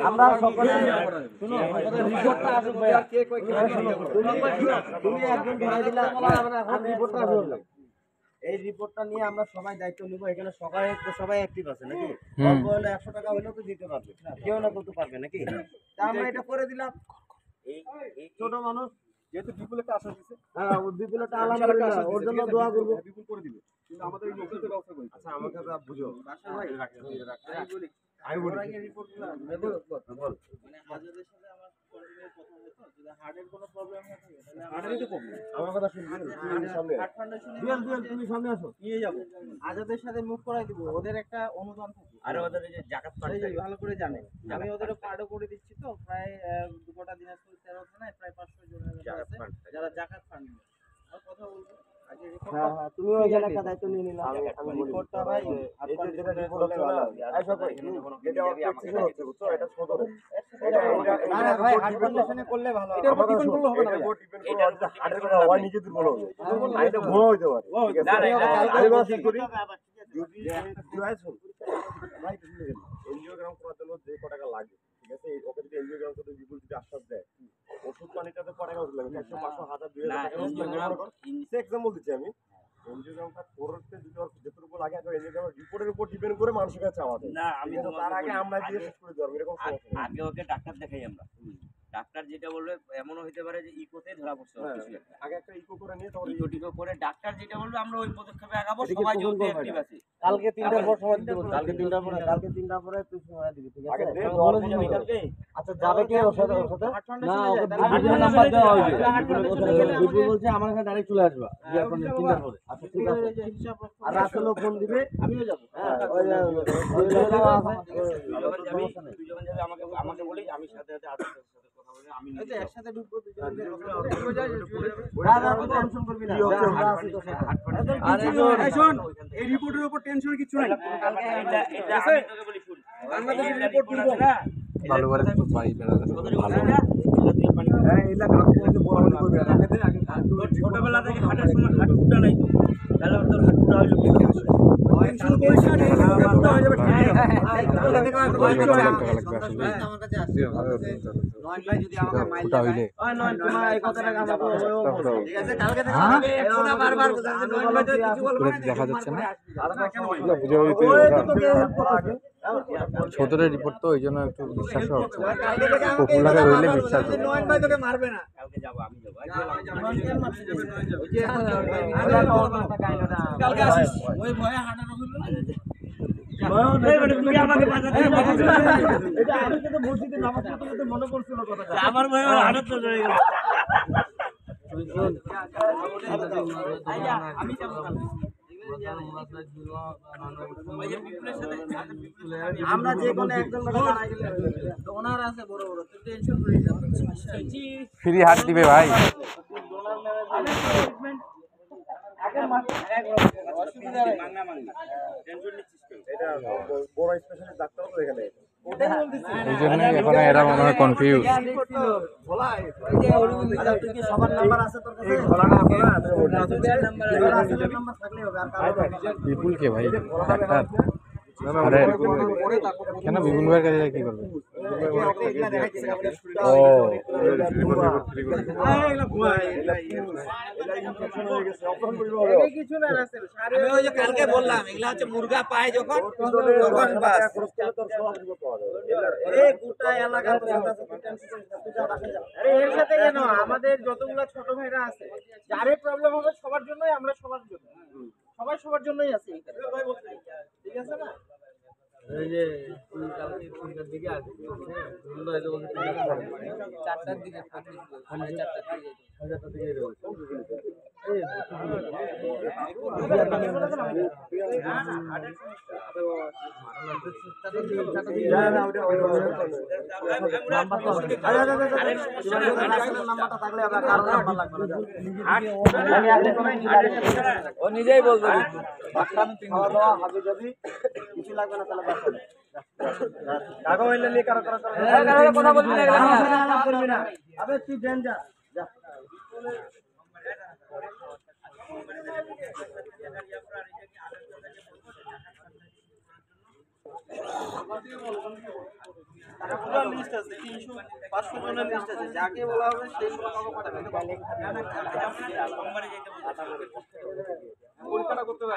আমরা সকলে শুনো রিপোর্টটা আসুক ভাইয়া তুমি একজন ধরাই দিলা এখন রিপোর্টটা আসুক এই রিপোর্টটা নিয়ে আমরা সবাই দায়িত্ব নিব এখানে সবাই অ্যাক্টিভ আছে নাকি অল্প হলে 100 টাকা হলেও তো দিতে পারবে কেউ না করতে পারবে নাকি তা আমরা এটা করে দিলাম এই ছোট মানুষ যেহেতু বিপুলটা আশা দিছে হ্যাঁ বিপুলটা আলহামদুলিল্লাহ ওর জন্য দোয়া করব বিপুল করে দিবে কিন্তু আমাদের এই লোকদের ব্যবস্থা করি আচ্ছা আমাকে তো বুঝো ভাই আমি বলি আগে রিপোর্টগুলো বল মানে আজাদের সাথে আমার কন্টিনিউ কথা হতো যদি হার্টের কোনো প্রবলেম হয় তাহলে হার্টেরই তো প্রবলেম আমার কথা শুনবি তুমি সামনে হার্ট ফাউন্ডেশন দুয়াল তুমি সামনে আসো নিয়ে যাব আজাদের সাথে মুভ করাই দিব ওদের একটা অনুদান থাকে আর ওদের যে জাকাত ফান্ড ভালো করে জানে আমি ওদের কার্ডও করে দিচ্ছি তো প্রায় গোটা দিনাজপুর 13 থানায় প্রায় 500 জনের মতো আছে যারা জাকাত ফান্ড আর কথা বলবো হ্যাঁ হ্যাঁ তুমি ওইখানে একটা দায়িত্ব নিয়ে নিলা আমি রিপোর্টটা ভাই এই যে যেটা রিপোর্ট হচ্ছে না আইসা কই এটা অপেক্ষা হচ্ছে বুঝছো এটা সদর না ভাই হার্ট ফাউন্ডেশনে করলে ভালো এটা ডিপেন্ড করলে হবে না এটা হার্টের কথা হয় নিজে দুর্বল হবে না এটা ভুয়া হইতে পারে না না কালকে বাসি করি যদি জয়েস হল ভাই এনজিওগ্রাম করার জন্য যে কত টাকা লাগে ঠিক আছে ওকে যদি এনজিওগ্রাম করতে বিপুল যদি আশ্বাস দেয় ওষুধ পানিটাতে কত টাকা লাগে 100 500 1000 2000 টাকা এনজিওগ্রাম এক্সাম্পল দিচ্ছি আমি এনজিওগ্রামটা করতে যতটুকু লাগে আগে এনজিওগ্রাম রিপোর্টের উপর ডিপেন্ড করে মানুষের কাছে চাওয়া যায় না আমি তার আগে আমরা দিয়ে শেষ করে দেব এরকম সমস্যা আগে ওকে ডাক্তার দেখাই আমরা ডাক্তার যেটা বলবে এমনও হতে পারে যে ইকোতে ধরা পড়ছে কিছু একটা আগে একটা ইকো করে নিয়ে তারপর ইকো করে ডাক্তার যেটা বলবে আমরা ওই পদক্ষেপে আগাবো সবাই যদি অ্যাক্টিভ আছে কালকে 3টার পর সময় দিতে বলতে কালকে 3টার পরে তুই সময় দিবি ঠিক আছে বলে দিবি কালকে আচ্ছা যাবে কি ওর সাথে না ওকে ভিডিও নাম্বার দেওয়া হয়েছে ভিডিও বলছে আমার কাছে ডাইরেক্ট চলে আসবা এখন 3টার পরে আচ্ছা ঠিক আছে আর রাসেলও ফোন দিবে আমিও যাব হ্যাঁ ওই তুই যখন যাবে আমাকে বলিস আমি সাথে সাথে আসব আমি একসাথে ঢুকবো এই রিপোর্টের উপর টেনশন কিছু নাই বাংলাদেশের রিপোর্ট তুলবো না ভালো করে বাড়ি বেড়াতে ছোটবেলা থেকে হাঁটার সময় হাত ফুটা নাই তো তাহলে তোর হাত ফুটা হইলো দেখা যাচ্ছে না ছোটদের রিপোর্ট তো ওই জন্য একটু বিশ্বাস হচ্ছে পপুলারে রইলে বিশ্বাস মারবে না কালকে যাব আমি কালকে আসিস ওই ভয়ে হাঁটানো হলো না মনে করছিল কথা আমার ভয়ে হাঁটা তো হয়ে গেল আমি আমরা যে কোনো একজন ডোনার আছে বড় বড় তুই টেনশন করিস না ফ্রি হাত দিবে ভাই বড় স্পেশালিস্ট ডাক্তার তো এখানে এই জন্য এখন এরা মনে হয় কনফিউজ বিপুল কে ভাই ডাক্তার কেন বিপুল ভাইয়ের কাছে কি করবে কালকে বললাম এগুলা হচ্ছে মুরগা পায় যখন এর সাথে কেন আমাদের যতগুলো ছোট ভাইরা আছে যারে প্রবলেম হবে সবার জন্যই আমরা সবার জন্য সবাই সবার জন্যই আছি ঠিক আছে না এই যে কালকে 3টার দিকে আসবে বন্ধ হয়ে যাবে 4টার দিকে 4টার দিকে ও নিজেই বলবে খাওয়া দাওয়া হাবি যাবি কিছু লাগবে না তাহলে কাগজ হইলে নিয়ে কারো কথা বলবি না আবে তুই দেন যা পুরো লিস্ট আছে 300-500 জনের লিস্ট আছে, যাকে বলা হবে সেই কাউকে পাঠাবেন। পরীক্ষাটা করতে হবে।